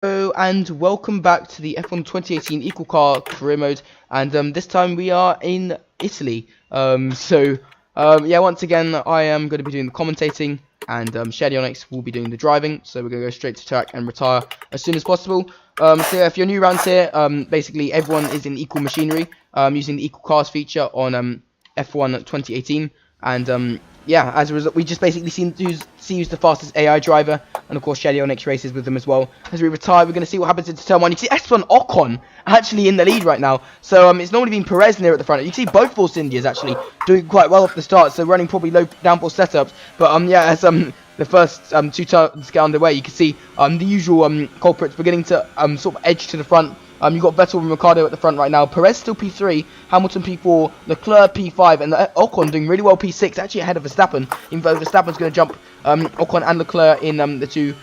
Hello and welcome back to the F1 2018 Equal Car Career Mode, and this time we are in Italy. Yeah, once again I am going to be doing the commentating, and Shadionix will be doing the driving. So we're going to go straight to track and retire as soon as possible. So yeah, if you're new around here, basically everyone is in equal machinery, using the Equal Cars feature on F1 2018, and yeah, as a result, we just basically see who's the fastest AI driver, and of course Shadionix races with them as well. As we retire, we're going to see what happens into turn 1. You can see Esteban Ocon actually in the lead right now. So it's normally been Perez near at the front. You can see both Force Indias actually doing quite well off the start, so running probably low downforce setups. But yeah, as the first two turns get underway, you can see the usual culprits beginning to sort of edge to the front. You've got Vettel and Ricciardo at the front right now. Perez still P3, Hamilton P4, Leclerc P5, and Ocon doing really well P6, actually ahead of Verstappen, even though Verstappen's going to jump Ocon and Leclerc in the two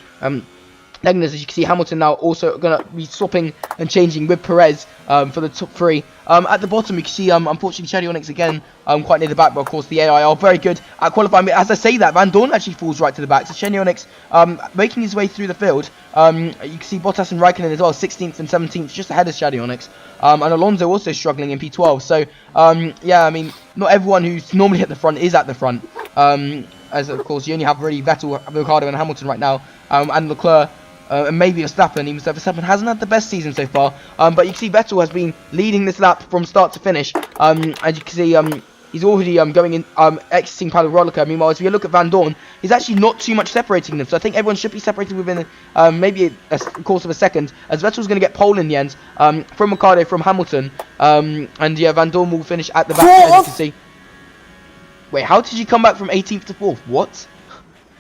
Legners. As you can see, Hamilton now also going to be swapping and changing with Perez for the top three. At the bottom, you can see, unfortunately, Shadionix again quite near the back, but of course the AI are very good at qualifying. But as I say that, Van Dorn actually falls right to the back. So Shadionix making his way through the field. You can see Bottas and Raikkonen as well, 16th and 17th, just ahead of Shadionix. And Alonso also struggling in P12. So, yeah, I mean, not everyone who's normally at the front is at the front. As, of course, you only have really Vettel, Ricciardo and Hamilton right now, and Leclerc. And maybe Verstappen, even though Verstappen hasn't had the best season so far. But you can see Vettel has been leading this lap from start to finish. As you can see, he's already going in, exiting Paddock Rollica. Meanwhile, as we look at Van Dorn, he's actually not too much separating them. So I think everyone should be separated within maybe a course of a second. As Vettel's going to get pole in the end from Ricciardo, from Hamilton. And yeah, Van Dorn will finish at the back, as you can see. Wait, how did you come back from 18th to 4th? What?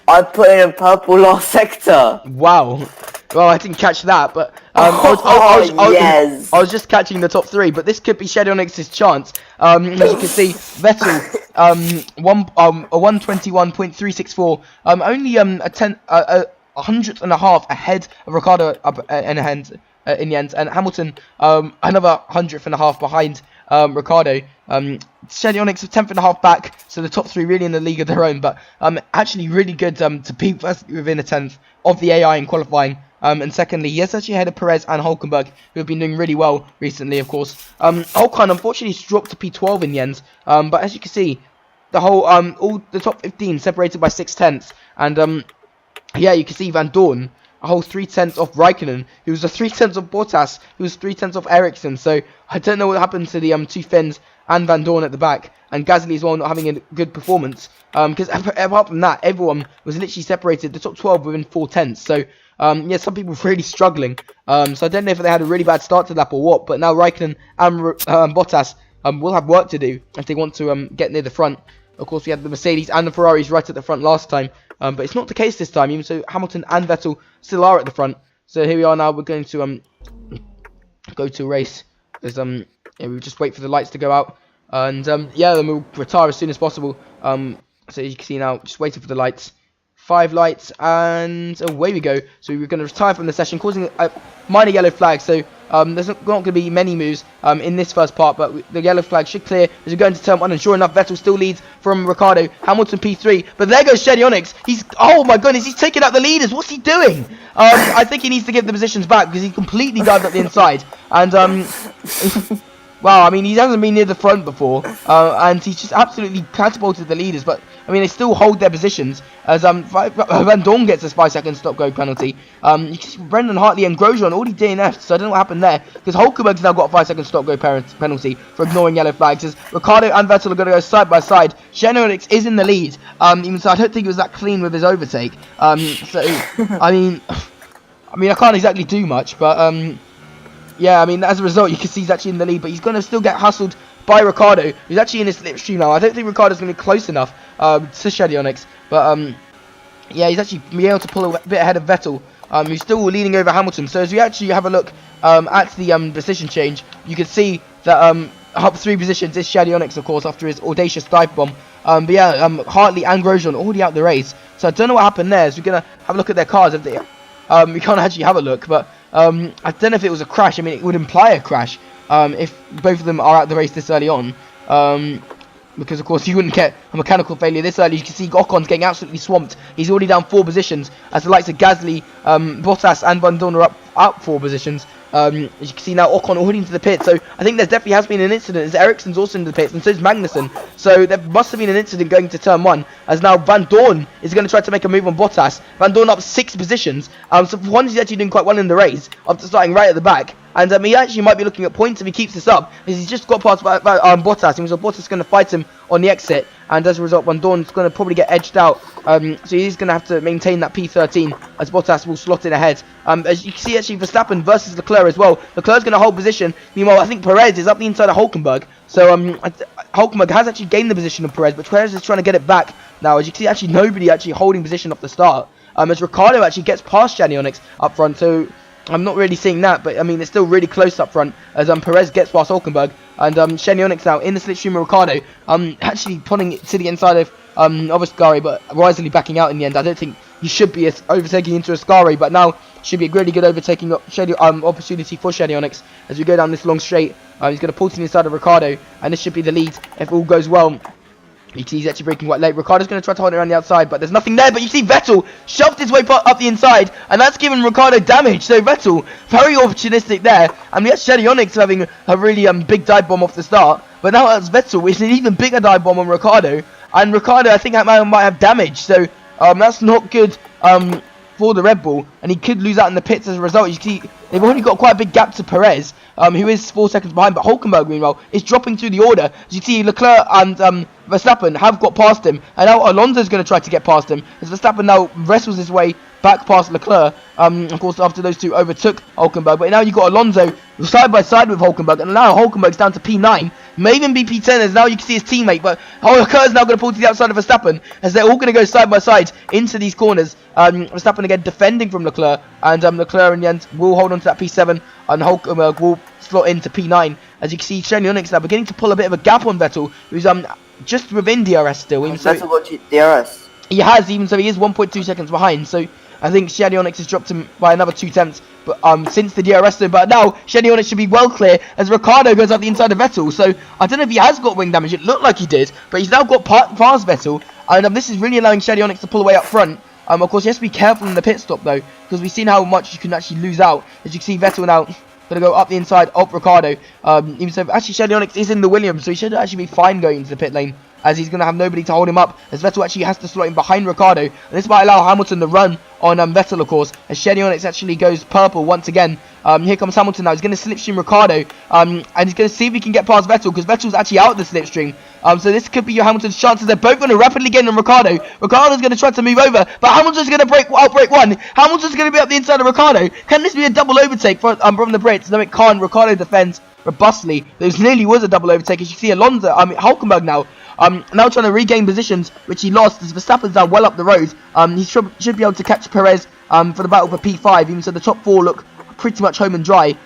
I put in a purple last sector. Wow. Well, I didn't catch that, but Yes. I was just catching the top three. But this could be Shadionix's chance. As you can see, Vettel, 121.364, only a hundredth and a half ahead of Ricciardo in the end, and Hamilton another hundredth and a half behind Ricciardo. Shadionix 10th and a half back, so the top three really in the league of their own, but actually really good to be first within a 10th of the AI in qualifying. And secondly, he is actually ahead of Perez and Hulkenberg, who have been doing really well recently, of course. Ocon unfortunately has dropped to P12 in the end, but as you can see, the whole all the top 15 separated by 6/10, and yeah, you can see Van Dorn a whole 3/10 off Raikkonen, who was a 3/10 of Bottas, who was 3/10 off Ericsson. So I don't know what happened to the two Finns and Van Dorn at the back, and Gasly as well not having a good performance. Because apart from that, everyone was literally separated, the top 12 within 4/10. So yeah, some people were really struggling. So I don't know if they had a really bad start to the lap or what. But now Raikkonen and Bottas will have work to do if they want to get near the front. Of course, we had the Mercedes and the Ferraris right at the front last time. But it's not the case this time, even so Hamilton and Vettel still are at the front. So here we are now, we're going to go to a race. As yeah, we'll just wait for the lights to go out. And yeah, then we'll retire as soon as possible. So as you can see now, just waiting for the lights. 5 lights, and away we go. So we're going to retire from the session, causing a minor yellow flag. So there's not going to be many moves in this first part, but the yellow flag should clear as we go into turn 1. And sure enough, Vettel still leads from Ricciardo. Hamilton P3, but there goes Shadionix. He's, oh my goodness, he's taking out the leaders. What's he doing? I think he needs to give the positions back because he completely dived up the inside. And wow, I mean, he hasn't been near the front before, and he's just absolutely catapulted the leaders. But I mean, they still hold their positions as Van Dorn gets a 5-second stop-go penalty. You can see Brendan Hartley and Grosjean already DNF'd, so I don't know what happened there, because Hulkenberg's now got a 5-second stop-go penalty for ignoring yellow flags. As Ricciardo and Vettel are going to go side by side. Shadionix is in the lead, even so I don't think he was that clean with his overtake. So I mean, I can't exactly do much, but yeah, I mean, as a result, you can see he's actually in the lead, but he's going to still get hustled by Ricciardo, who's actually in his slipstream now. I don't think Ricciardo's going to be close enough to Shadionix, but yeah, he's actually been able to pull a bit ahead of Vettel, who's still leading over Hamilton. So as we actually have a look at the position change, you can see that up 3 positions is Shadionix, of course, after his audacious dive bomb. But yeah, Hartley and Grosjean already out the race, so I don't know what happened there. So we're going to have a look at their cars. If they, we can't actually have a look, but I don't know if it was a crash. I mean, it would imply a crash if both of them are out the race this early on. because of course you wouldn't get a mechanical failure this early. You can see Ocon's getting absolutely swamped. He's already down 4 positions as the likes of Gasly, Bottas and Van Dorn are up 4 positions. As you can see now, Ocon already into the pit, so I think there definitely has been an incident, as Ericsson's also in the pits, and so is Magnussen. So there must have been an incident going to turn 1, as now Van Dorn is going to try to make a move on Bottas. Van Dorn up 6 positions, so for once he's actually doing quite well in the race, after starting right at the back. And he actually might be looking at points if he keeps this up, because he's just got past Bottas, and so Bottas is going to fight him on the exit, and as a result, Van Dorn's going to probably get edged out, so he's going to have to maintain that P13, as Bottas will slot in ahead. As you can see, actually, Verstappen versus Leclerc as well. Leclerc's going to hold position, meanwhile, I think Perez is up the inside of Hulkenberg, so Hulkenberg has actually gained the position of Perez, but Perez is trying to get it back now. As you can see, actually, nobody actually holding position off the start, as Ricciardo actually gets past Xianyonix up front, so I'm not really seeing that, but I mean, it's still really close up front as Perez gets past Hulkenberg, and Xianyonix now in the slipstream of Ricciardo, actually putting it to the inside of Ascari, but wisely backing out in the end. I don't think he should be overtaking into Ascari, but now should be a really good overtaking opportunity for Xianyonix as we go down this long straight. He's going to pull to the inside of Ricciardo, and this should be the lead if all goes well. You can see he's actually braking quite late. Ricciardo's going to try to hold it around the outside, but there's nothing there. But you see Vettel shoved his way up the inside, and that's given Ricciardo damage. So Vettel, very opportunistic there. And we had Xianyonix having a really big dive bomb off the start. But now that's Vettel, which is an even bigger dive bomb on Ricciardo. And Ricciardo, I think that man might have damage. So that's not good for the Red Bull, and he could lose out in the pits as a result. You see, they've already got quite a big gap to Perez, who is 4 seconds behind, but Hulkenberg, meanwhile, is dropping through the order. As you see, Leclerc and Verstappen have got past him, and now Alonso's going to try to get past him, as Verstappen now wrestles his way back past Leclerc, of course, after those two overtook Hulkenberg. But now you've got Alonso side by side with Hulkenberg, and now Hulkenberg's down to P9, may even be P10, as now you can see his teammate, but Leclerc's now going to pull to the outside of Verstappen, as they're all going to go side by side into these corners. Verstappen again defending from Leclerc, and Leclerc in the end will hold on to that P7, and Hulkenberg will slot into P9. As you can see, Xianyonix now beginning to pull a bit of a gap on Vettel, who's just within DRS still. Vettel got DRS. He has, even so he is 1.2 seconds behind, so I think Xianyonix has dropped him by another 2 tenths, but since the DRS zone. But now Xianyonix should be well clear as Ricciardo goes up the inside of Vettel. So I don't know if he has got wing damage. It looked like he did, but he's now got past Vettel, and this is really allowing Xianyonix to pull away up front. Of course, he has to be careful in the pit stop though, because we've seen how much you can actually lose out. As you can see, Vettel now going to go up the inside of Ricciardo. Even so, actually Xianyonix is in the Williams, so he should actually be fine going into the pit lane, as he's going to have nobody to hold him up, as Vettel actually has to slot in behind Ricciardo, and this might allow Hamilton to run on Vettel, of course, as Xianyonix actually goes purple once again. Here comes Hamilton now. He's going to slipstream Ricciardo, and he's going to see if he can get past Vettel, because Vettel's actually out of the slipstream. So this could be your Hamilton's chances. They're both going to rapidly gain on Ricciardo. Ricciardo's going to try to move over, but Hamilton's going to outbreak one. Hamilton's going to be up the inside of Ricciardo. Can this be a double overtake from the Brits? No, it can't. Ricciardo defends robustly. There nearly was a double overtake, as you see Alonso, Hulkenberg now trying to regain positions, which he lost, as Verstappen's now well up the road. He should be able to catch Perez for the battle for P5, even so the top 4 look pretty much home and dry.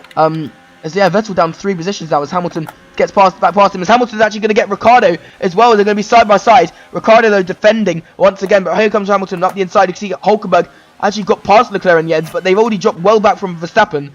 As Vettel down 3 positions now, as Hamilton gets back past him, as Hamilton's actually going to get Ricciardo as well, as they're going to be side by side. Ricciardo though defending once again, but here comes Hamilton up the inside. You can see Hulkenberg actually got past Leclerc in the end, but they've already dropped well back from Verstappen.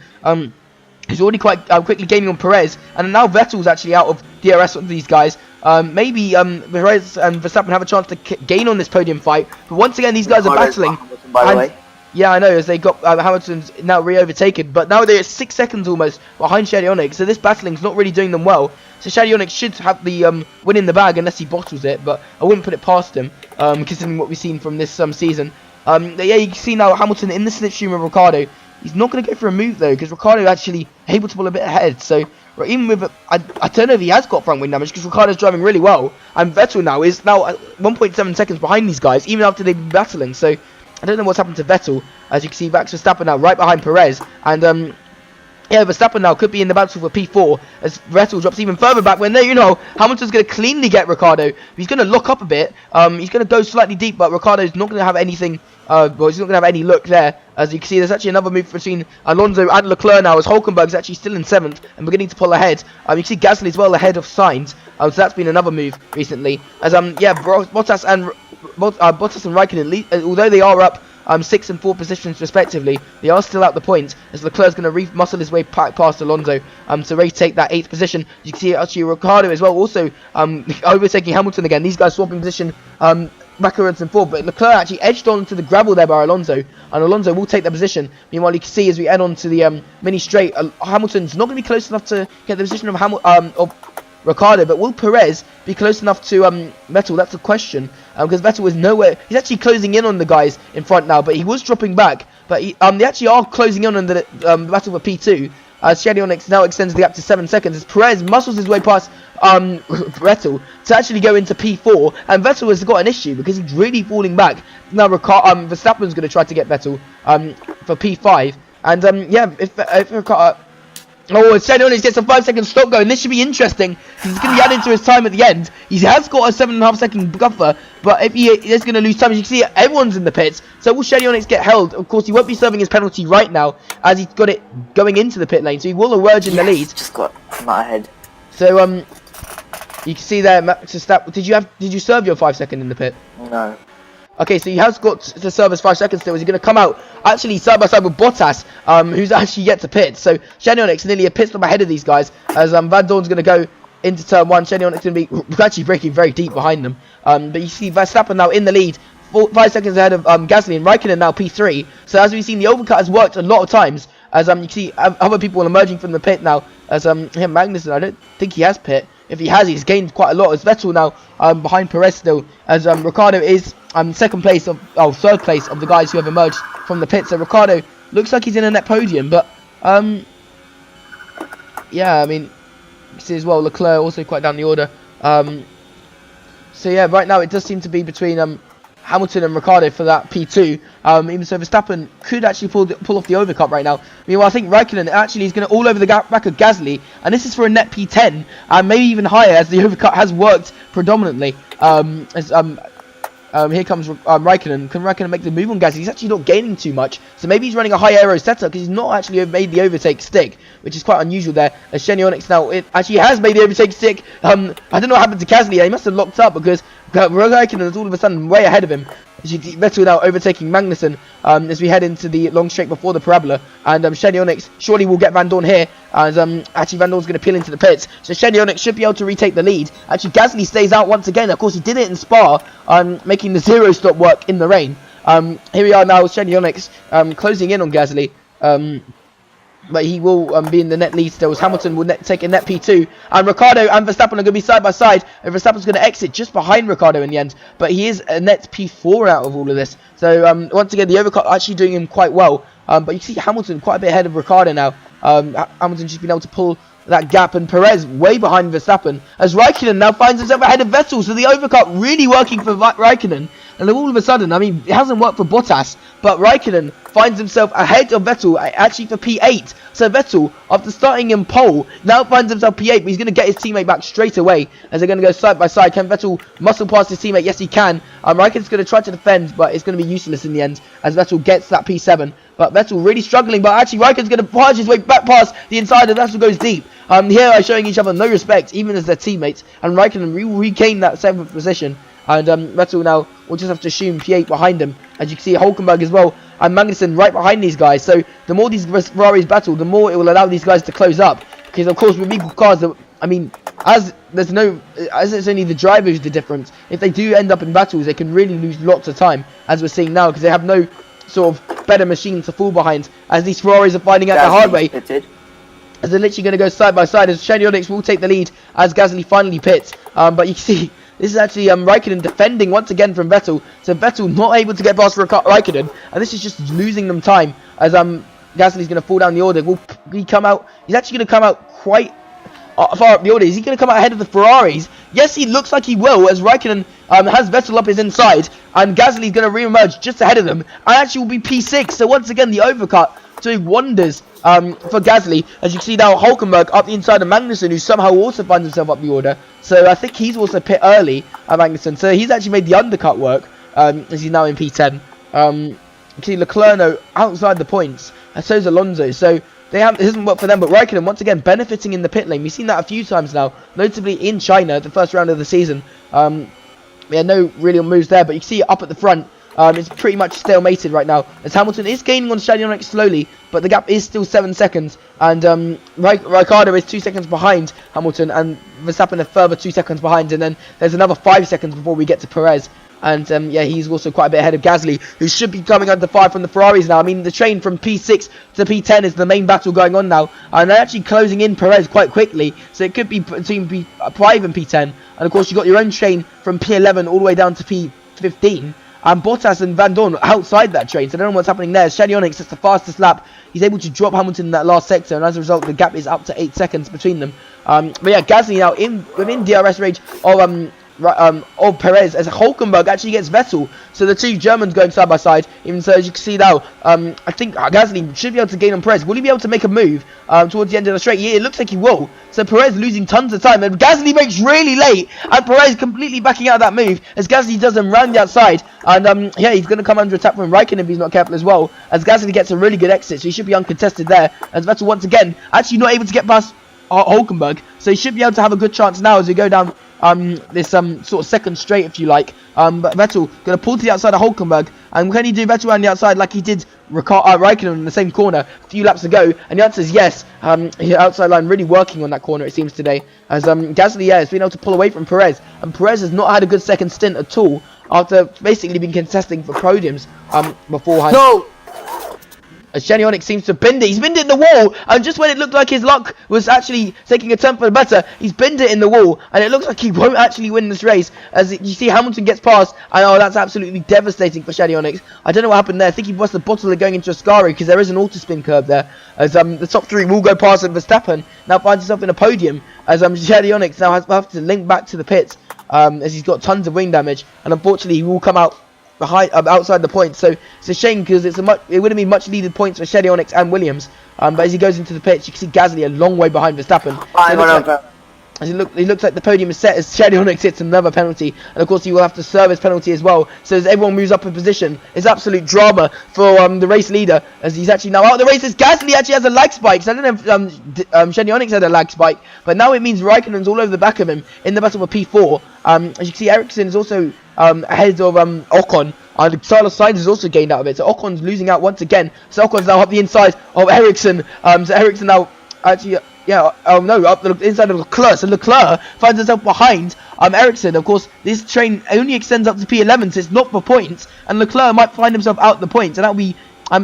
He's already quite quickly gaining on Perez, and now Vettel's actually out of DRS with these guys. Maybe Perez and Verstappen have a chance to gain on this podium fight, but once again these guys are battling. By the way. Yeah, I know, as they got Hamilton's now re-overtaken, but now they're 6 seconds almost behind Xianyonix, so this battling's not really doing them well. So Xianyonix should have the win in the bag unless he bottles it, but I wouldn't put it past him, considering what we've seen from this season. Yeah, you can see now Hamilton in the slipstream of Ricciardo. He's not going to go for a move though, because Ricciardo actually able to pull a bit ahead. So even with I don't know if he has got front wing damage, because Ricciardo's driving really well, and Vettel now is 1.7 seconds behind these guys, even after they've been battling. So I don't know what's happened to Vettel. As you can see, Max Verstappen now right behind Perez, and yeah, Verstappen now could be in the battle for P4 as Vettel drops even further back. When Hamilton's going to cleanly get Ricciardo. He's going to lock up a bit. He's going to go slightly deep, but Ricciardo's not going to have anything. Well, he's not going to have any look there. As you can see, there's actually another move between Alonso and Leclerc now, as Hulkenberg's actually still in 7th and beginning to pull ahead. You can see Gasly as well ahead of Sainz. So that's been another move recently. As yeah, Bottas and Raikkonen, although they are up 6th and 4th positions respectively. They are still out the points as Leclerc's going to re-muscle his way past Alonso to retake that 8th position. You can see actually Ricciardo as well also overtaking Hamilton again. These guys swapping position backwards and forward, but Leclerc actually edged onto the gravel there by Alonso, and Alonso will take that position. Meanwhile, you can see as we head on to the mini straight, Hamilton's not going to be close enough to get the position of Ricciardo, but will Perez be close enough to Vettel? That's the question, because Vettel is nowhere. He's actually closing in on the guys in front now, but he was dropping back. But they actually are closing in on the battle for P2. Shady Onyx now extends the gap to 7 seconds as Perez muscles his way past Vettel to actually go into P4, and Vettel has got an issue because he's really falling back. Now Verstappen's going to try to get Vettel for P5, and yeah, if Ricciardo... Oh, Shady Onyx gets a 5-second stop going. This should be interesting. He's going to be adding to his time at the end. He has got a 7.5 second buffer, but if he is going to lose time, as you can see, everyone's in the pits. So will Shady Onyx get held? Of course, he won't be serving his penalty right now, as he's got it going into the pit lane. So he will emerge in the lead. Just got my head. So you can see there, Max Verstappen. Did you serve your 5 second in the pit? No. Okay, so he has got to serve his 5 seconds still. Is he going to come out actually side by side with Bottas, who's actually yet to pit? So Shady Onyx nearly a pit stop ahead of these guys, as Van Dorn's going to go into turn 1. Shady Onyx going to be actually breaking very deep behind them. But you see Verstappen now in the lead, 5 seconds ahead of Gasly, and Raikkonen now P3. So as we've seen, the overcut has worked a lot of times, as you can see other people emerging from the pit now. As Magnussen, I don't think he has pit. If he has, he's gained quite a lot. As Vettel now behind Perez still, as Ricciardo is third place of the guys who have emerged from the pit. So Ricciardo looks like he's in a net podium, but yeah, I mean, you see as well Leclerc also quite down the order. So yeah, right now it does seem to be between Hamilton and Ricciardo for that P2. Even so, Verstappen could actually pull off the overcut right now. Meanwhile, I think Raikkonen actually is going to all over the back of Gasly, and this is for a net P10, and maybe even higher, as the overcut has worked predominantly. Here comes Raikkonen. Can Raikkonen make the move on Gasly? He's actually not gaining too much, so maybe he's running a high aero setup because he's not actually made the overtake stick, which is quite unusual there. As Shady Onyx now actually has made the overtake stick. I don't know what happened to Gasly. He must have locked up because Raikkonen is all of a sudden way ahead of him. As you see Vettel now overtaking Magnussen as we head into the long straight before the parabola, and Shady Onyx surely will get Van Dorn here, as actually Van Dorn's going to peel into the pits, so Shady Onyx should be able to retake the lead. Actually Gasly stays out once again. Of course he did it in Spa, making the 0 stop work in the rain. Here we are now, Shady Onyx closing in on Gasly, but he will be in the net lead still, as Hamilton will take a net P2, and Ricciardo and Verstappen are going to be side by side, and Verstappen's going to exit just behind Ricciardo in the end, but he is a net P4 out of all of this. So once again, the overcut actually doing him quite well, but you see Hamilton quite a bit ahead of Ricciardo now. Hamilton just been able to pull that gap, and Perez way behind Verstappen, as Raikkonen now finds himself ahead of Vettel. So the overcut really working for Raikkonen, and then all of a sudden, I mean, it hasn't worked for Bottas, but Raikkonen finds himself ahead of Vettel, actually for P8. So Vettel, after starting in pole, now finds himself P8, but he's going to get his teammate back straight away, as they're going to go side by side. Can Vettel muscle past his teammate? Yes, he can. Raikkonen's going to try to defend, but it's going to be useless in the end, as Vettel gets that P7. But Vettel really struggling, but actually Raikkonen's going to punch his way back past the inside, and Vettel goes deep. Here are showing each other no respect, even as their teammates, and Raikkonen regain that 7th position. And Vettel now will just have to assume P8 behind him. As you can see, Hulkenberg as well, and Magnussen right behind these guys. So the more these Ferraris battle, the more it will allow these guys to close up. Because of course, with equal cars, I mean, as it's only the driver who's the difference. If they do end up in battles, they can really lose lots of time, as we're seeing now, because they have no sort of better machine to fall behind. As these Ferraris are finding out the hard way. As they're literally going to go side by side, as Shady Onyx will take the lead as Gasly finally pits. But you can see, this is actually Raikkonen defending once again from Vettel. So Vettel not able to get past Raikkonen, and this is just losing them time, as Gasly's going to fall down the order. Will he come out? He's actually going to come out quite far up the order. Is he going to come out ahead of the Ferraris? Yes, he looks like he will, as Raikkonen has Vettel up his inside, and Gasly's going to re-emerge just ahead of them, and actually will be P6. So once again, the overcut doing wonders for Gasly. As you can see now, Hulkenberg up the inside of Magnussen, who somehow also finds himself up the order. So I think he's also pit early at Magnussen. So he's actually made the undercut work, as he's now in P10. You can see Leclerc outside the points, and so is Alonso. So it hasn't worked for them, but Raikkonen once again benefiting in the pit lane. We've seen that a few times now, notably in China, the first round of the season. We had no real moves there, but you can see up at the front, It's pretty much stalemated right now, as Hamilton is gaining on Shady Onyx slowly, but the gap is still 7 seconds, and Ricciardo is 2 seconds behind Hamilton, and Verstappen a further 2 seconds behind, and then there's another 5 seconds before we get to Perez. And yeah, he's also quite a bit ahead of Gasly, who should be coming under fire from the Ferraris now. I mean, the train from P6 to P10 is the main battle going on now, and they're actually closing in Perez quite quickly, so it could be between P5 and P10. And of course, you've got your own train from P11 all the way down to P15, and Bottas and Van Dorn outside that train, so I don't know what's happening there. Shady Onyx, that's the fastest lap. He's able to drop Hamilton in that last sector, and as a result, the gap is up to 8 seconds between them. But yeah, Gasly now within DRS range of Perez, as Hulkenberg actually gets Vettel. So the two Germans going side by side. Even so, as you can see now, I think Gasly should be able to gain on Perez. Will he be able to make a move towards the end of the straight? Yeah, it looks like he will. So Perez losing tons of time, and Gasly makes really late, and Perez completely backing out of that move as Gasly does him round the outside. And yeah, he's going to come under attack from Raikkonen if he's not careful as well, as Gasly gets a really good exit, so he should be uncontested there. As Vettel once again actually not able to get past Hulkenberg, so he should be able to have a good chance now as we go down this sort of second straight, if you like. But Vettel going to pull to the outside of Hulkenberg, and can he do Vettel around the outside like he did Raikkonen in the same corner a few laps ago? And the answer is yes. Outside line really working on that corner, it seems, today, as Gasly has been able to pull away from Perez, and Perez has not had a good second stint at all after basically been contesting for podiums beforehand. No! As Shady Onyx seems to bend it. He's binned it in the wall, and just when it looked like his luck was actually taking a turn for the better, he's binned it in the wall, and it looks like he won't actually win this race, as you see Hamilton gets past, and oh, that's absolutely devastating for Shady Onyx. I don't know what happened there. I think he must have bottled it going into Ascari, because there is an auto-spin curve there, as the top three will go past, and Verstappen now finds himself in a podium, as Shady Onyx now has to link back to the pits, as he's got tons of wing damage, and unfortunately he will come out behind outside the points. So it's a shame, because it would have been much needed points for Shady Onyx and Williams. But as he goes into the pits, you can see Gasly a long way behind Verstappen. As it looks like the podium is set, as Shady Onyx hits another penalty, and of course he will have to serve his penalty as well. So as everyone moves up in position, it's absolute drama for the race leader, as he's actually now out of the race. As Gasly actually has a lag spike. So I don't know if Shady Onyx had a lag spike, but now it means Raikkonen's all over the back of him in the battle for P4. As you can see, Ericsson is also ahead of Ocon. And Carlos Sainz has also gained out of it, so Ocon's losing out once again. So Ocon's now up the inside of Ericsson. So Ericsson now actually, up the inside of Leclerc. So Leclerc finds himself behind Ericsson. Of course, this train only extends up to P11, so it's not for points. And Leclerc might find himself out the points, and that'll be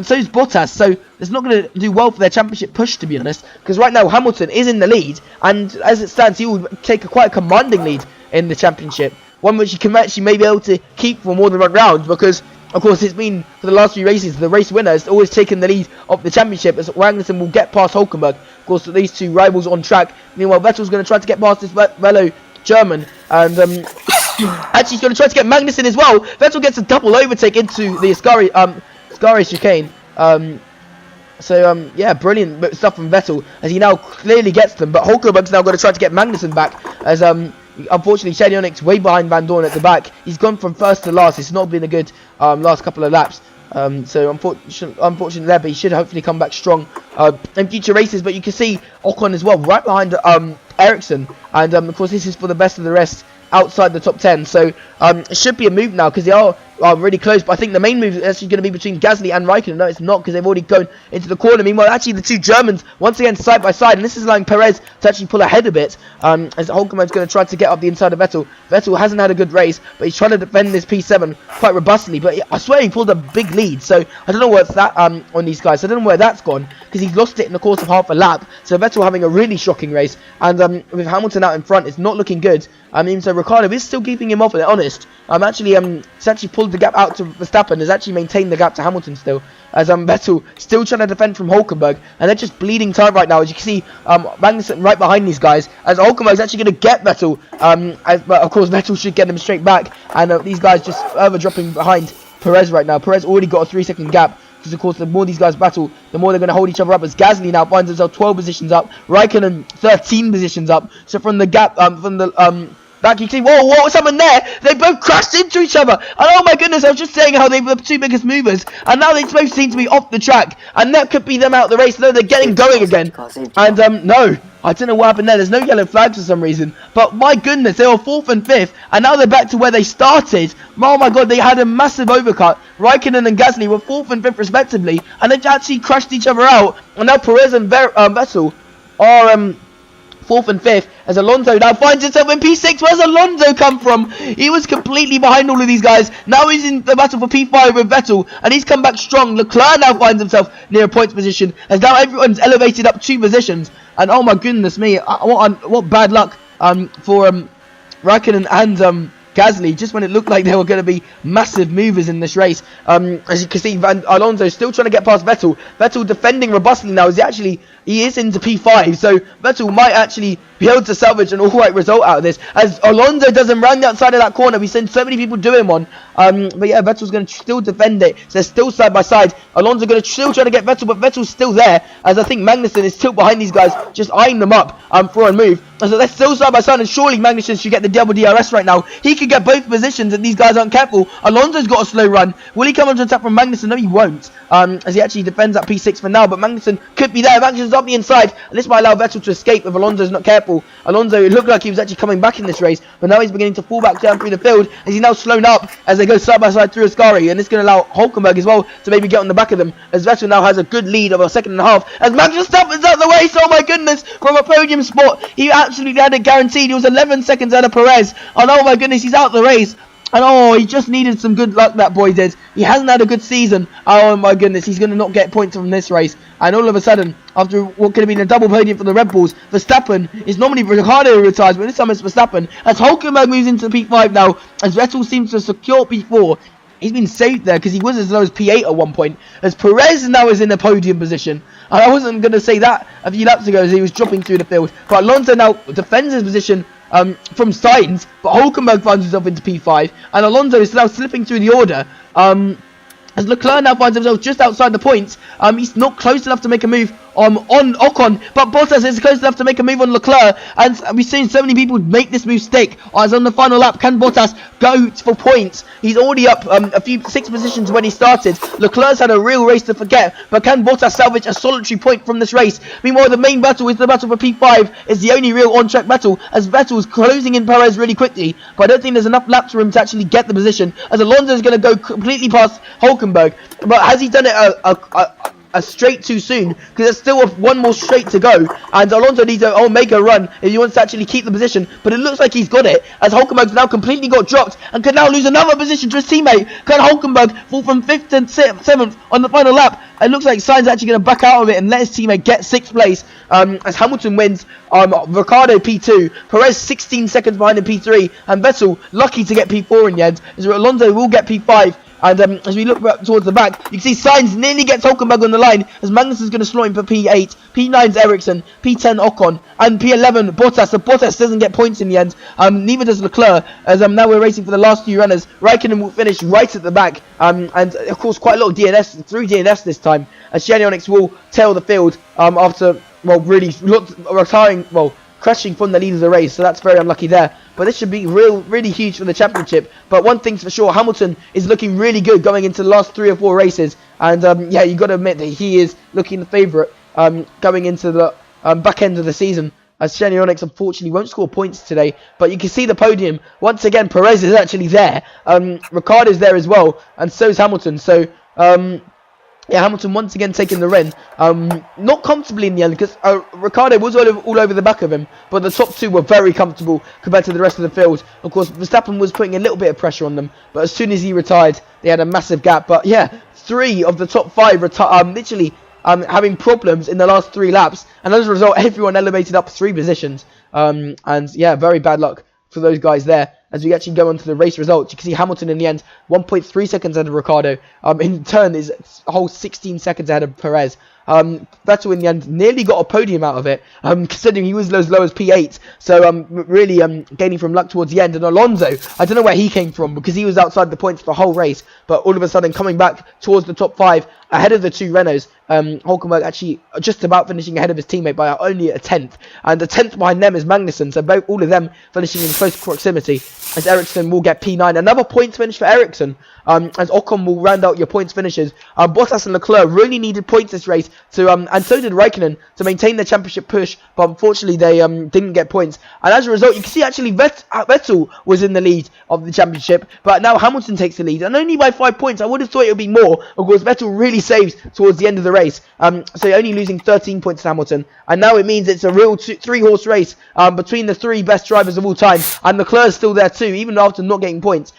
so is Bottas. So it's not going to do well for their championship push, to be honest, because right now Hamilton is in the lead, and as it stands, he will take quite a commanding lead in the championship. One which he can actually maybe able to keep for more than one round, because of course it's been for the last few races the race winner has always taken the lead of the championship, as Magnussen will get past Hulkenberg. Of course, these two rivals on track. Meanwhile, Vettel's going to try to get past this fellow German, and actually he's going to try to get Magnussen as well. Vettel gets a double overtake into the Ascari chicane. So yeah, brilliant stuff from Vettel, as he now clearly gets them, but Hulkenberg's now going to try to get Magnussen back, as unfortunately Shady Onyx way behind Van Dorn at the back. He's gone from first to last. It's not been a good last couple of laps, so unfortunately there, but he should hopefully come back strong in future races. But you can see Ocon as well right behind Ericsson, and of course this is for the best of the rest outside the top 10, so it should be a move now, because they are really close. But I think the main move is actually going to be between Gasly and Raikkonen. No, it's not, because they've already gone into the corner. Meanwhile, actually the two Germans once again side by side, and this is allowing Perez to actually pull ahead a bit, as Hulkenberg's going to try to get up the inside of Vettel. Vettel hasn't had a good race, but he's trying to defend this P7 quite robustly, but I swear he pulled a big lead, so I don't know what's that on these guys. I don't know where that's gone, because he's lost it in the course of half a lap. So Vettel having a really shocking race, and with Hamilton out in front, it's not looking good. So Ricciardo is still keeping him off, honest. It's actually pulled the gap out to Verstappen, has actually maintained the gap to Hamilton still, as Vettel still trying to defend from Hulkenberg, and they're just bleeding time right now. As you can see, Magnussen right behind these guys, as Hulkenberg's actually going to get Vettel, but of course Vettel should get him straight back, and these guys just further dropping behind Perez right now. Perez already got a 3-second gap, because of course the more these guys battle, the more they're going to hold each other up, as Gasly now finds himself 12 positions up, Raikkonen 13 positions up. So from the gap, back. You can see, whoa, what was happened there? They both crashed into each other. And oh my goodness, I was just saying how they were the two biggest movers. And now they both seem to be off the track. And that could be them out the race. No, they're getting going again. And no, I don't know what happened there. There's no yellow flags for some reason. But my goodness, they were 4th and 5th. And now they're back to where they started. Oh my god, they had a massive overcut. Raikkonen and Gasly were 4th and 5th respectively. And they actually crashed each other out. And now Perez and Vettel are 4th and 5th, as Alonso now finds himself in P6. Where's Alonso come from? He was completely behind all of these guys. Now he's in the battle for P5 with Vettel, and he's come back strong. Leclerc now finds himself near a points position, as now everyone's elevated up 2 positions. And oh my goodness me, what bad luck for Raikkonen and Gasly, just when it looked like they were going to be massive movers in this race. As you can see, Alonso still trying to get past Vettel. Vettel defending robustly now, as he is into P5, so Vettel might actually be able to salvage an alright result out of this, as Alonso doesn't run the outside of that corner. We've seen so many people do him on, but yeah, Vettel's going to still defend it, so they're still side by side. Alonso going to still try to get Vettel, but Vettel's still there, as I think Magnussen is still behind these guys, just eyeing them up for a move. So they're still side by side, and surely Magnussen should get the double DRS right now. He could get both positions, and these guys aren't careful. Alonso's got a slow run. Will he come onto attack from Magnussen? No, he won't, as he actually defends at P6 for now, but Magnussen could be there. Magnussen's up the inside, and this might allow Vettel to escape if Alonso's not careful. Alonso, it looked like he was actually coming back in this race, but now he's beginning to fall back down through the field, as he's now slowed up as they go side by side through Ascari, and it's going to allow Hulkenberg as well to maybe get on the back of them, as Vettel now has a good lead of a second and a half, as Max Verstappen's out the race. Oh my goodness, from a podium spot, he absolutely had it guaranteed. He was 11 seconds out of Perez, and oh my goodness, he's out the race. And oh, he just needed some good luck, that boy did. He hasn't had a good season. Oh my goodness, he's going to not get points from this race. And all of a sudden, after what could have been a double podium for the Red Bulls, Verstappen is normally Ricciardo who retires, but this time it's Verstappen. As Hulkenberg moves into P5 now, as Vettel seems to secure P4. He's been saved there because he was as low as P8 at one point. As Perez now is in the podium position. And I wasn't going to say that a few laps ago as he was dropping through the field. But Alonso now defends his position from Sainz, but Hulkenberg finds himself into P5, and Alonso is now slipping through the order. As Leclerc now finds himself just outside the points. He's not close enough to make a move on Ocon, but Bottas is close enough to make a move on Leclerc, and we've seen so many people make this move stick. As on the final lap, can Bottas go for points? He's already up 6 positions when he started. Leclerc's had a real race to forget, but can Bottas salvage a solitary point from this race? Meanwhile, the main battle is the battle for P5, is the only real on-track battle, as Vettel's closing in Perez really quickly, but I don't think there's enough laps for him to actually get the position, as Alonso is going to go completely past Hulkenberg. But has he done it a straight too soon? Because there's still one more straight to go, and Alonso needs to make a run if he wants to actually keep the position, but it looks like he's got it, as Hulkenberg's now completely got dropped and can now lose another position to his teammate. Can Hulkenberg fall from 5th to 7th on the final lap? It looks like Sainz actually going to back out of it and let his teammate get 6th place, as Hamilton wins. Ricciardo P2, Perez 16 seconds behind in P3, and Vettel lucky to get P4 in the end, as Alonso will get P5. And as we look towards the back, you can see Sainz nearly gets Hulkenberg on the line, as Magnussen's going to slow him for P8, P9's Ericsson, P10 Ocon, and P11 Bottas. So Bottas doesn't get points in the end, neither does Leclerc, as now we're racing for the last few runners. Raikkonen will finish right at the back, and of course quite a lot of DNS, 3 DNS this time, as Shiny Onyx will tail the field after, well, really retiring, well, crashing from the lead of the race, so that's very unlucky there. But this should be really huge for the championship. But one thing's for sure, Hamilton is looking really good going into the last 3 or 4 races, and yeah, you got to admit that he is looking the favourite going into the back end of the season, as Shiny Onyx unfortunately won't score points today. But you can see the podium once again. Perez is actually there, Ricciardo's there as well, and so is Hamilton. So yeah, Hamilton once again taking the win. Not comfortably in the end, because Ricciardo was all over the back of him, but the top 2 were very comfortable compared to the rest of the field. Of course, Verstappen was putting a little bit of pressure on them, but as soon as he retired, they had a massive gap. But yeah, 3 of the top 5 literally having problems in the last 3 laps, and as a result, everyone elevated up 3 positions. And yeah, very bad luck for those guys there. as we actually go on to the race results. You can see Hamilton in the end 1.3 seconds ahead of Ricciardo. In turn is a whole 16 seconds ahead of Perez. Vettel in the end nearly got a podium out of it, considering he was as low as P8. So really gaining from luck towards the end. And Alonso, I don't know where he came from, because he was outside the points the whole race, but all of a sudden coming back towards the top 5 ahead of the 2 Renaults. Hulkenberg actually just about finishing ahead of his teammate by only a 10th, and the 10th behind them is Magnussen. So all of them finishing in close proximity, as Ericsson will get P9. Another points finish for Ericsson, as Ocon will round out your points finishes. Bottas and Leclerc really needed points this race to, and so did Raikkonen, to maintain their championship push, but unfortunately they didn't get points. And as a result, you can see actually Vettel was in the lead of the championship, but now Hamilton takes the lead, and only by 5 points. I would have thought it would be more. Of course, Vettel really saved towards the end of the race, so only losing 13 points to Hamilton, and now it means it's a real 3-horse race between the 3 best drivers of all time, and Leclerc's still there too, even after not getting points.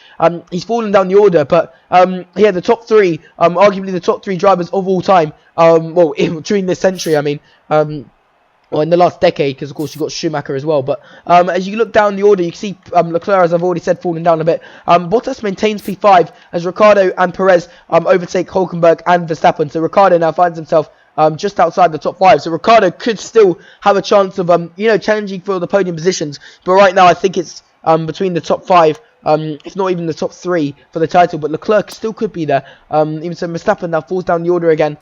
He's fallen down the order, but yeah, the top 3, arguably the top 3 drivers of all time, well, during this century, I mean, or in the last decade, because of course you've got Schumacher as well. But as you look down the order, you can see Leclerc, as I've already said, falling down a bit. Bottas maintains P5 as Ricciardo and Perez overtake Hulkenberg and Verstappen. So Ricciardo now finds himself just outside the top 5. So Ricciardo could still have a chance of challenging for the podium positions. But right now I think it's between the top 5. It's not even the top 3 for the title, but Leclerc still could be there. Even so, Verstappen now falls down the order again.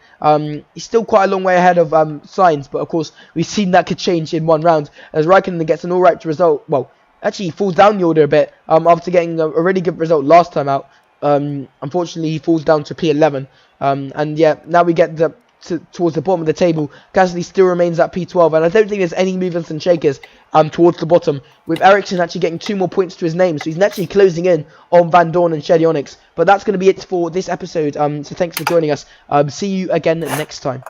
He's still quite a long way ahead of Sainz, but of course we've seen that could change in one round, as Raikkonen gets an alright result. Well, actually he falls down the order a bit after getting a really good result last time out. Unfortunately he falls down to P11, and yeah, now we get towards the bottom of the table. Gasly still remains at P12, and I don't think there's any movements and shakers towards the bottom, with Ericsson actually getting 2 more points to his name, so he's naturally closing in on Van Dorn and Sheddy Onyx. But that's going to be it for this episode, so thanks for joining us. See you again next time.